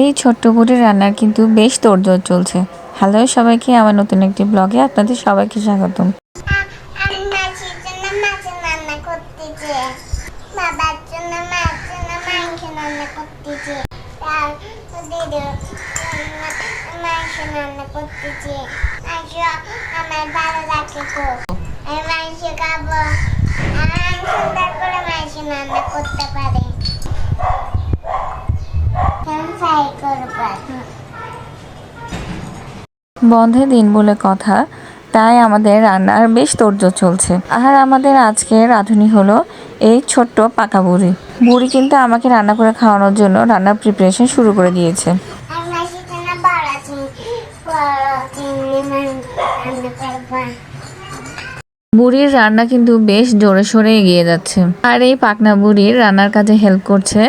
এই ছোট্ট বুড়ির রান্নার কিন্তু বেশ তোড়জোড় চলছে। হ্যালো সবাইকে, আমার নতুন একটি ব্লগে আপনাদের সবাইকে স্বাগতম। বন্ধের দিন বলে কথা, তাই আমাদের রান্নার বেশ তোড়জোড় চলছে। আর আমাদের আজকে রাঁধুনি হলো এই ছোট্ট পাকা বুড়ি। বুড়ি কিন্তু আমাকে রান্না করে খাওয়ানোর জন্য রান্নার প্রিপারেশন শুরু করে দিয়েছে। বুড়ির রান্না কিন্তু বেশ জোরে সোরে এগিয়ে যাচ্ছে। আর এই পাকনা বুড়ির রান্নার কাজে হেল্প করছে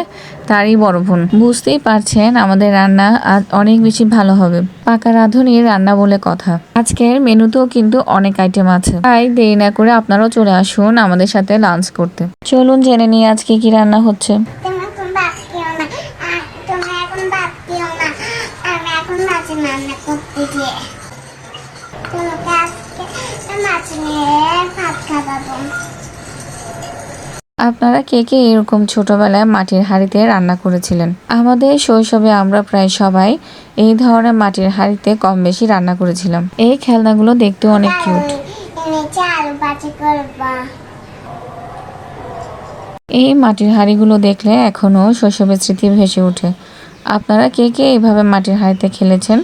তারই বড় বোন। বুঝতেই পারছেন আমাদের রান্না আজ অনেক বেশি ভালো হবে। পাকা রাঁধুনির রান্না বলে কথা। আজকের মেনুতেও কিন্তু অনেক আইটেম আছে, তাই দেরি না করে আপনারাও চলে আসুন আমাদের সাথে লাঞ্চ করতে। চলুন জেনে নিয়ে আজকে কি রান্না হচ্ছে। আপনারা কে কে এরকম ছোটবেলায় মাটির হাঁড়িতে রান্না করেছিলেন? আমাদের শৈশবে আমরা প্রায় সবাই এই ধরনের মাটির হাঁড়িতে কম বেশি রান্না করেছিলাম। এই খেলনাগুলো দেখতে অনেক কিউট। এই মাটির হাঁড়িগুলো দেখলে এখনো শৈশবের স্মৃতি ভেসে ওঠে। আপনারা কে কে এইভাবে মাটির হাঁড়িতে খেলেছেন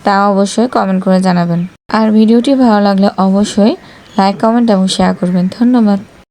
তা অবশ্যই কমেন্ট করে জানাবেন। আর ভিডিওটি ভালো লাগলে অবশ্যই লাইক, কমেন্ট এবং শেয়ার করবেন। ধন্যবাদ।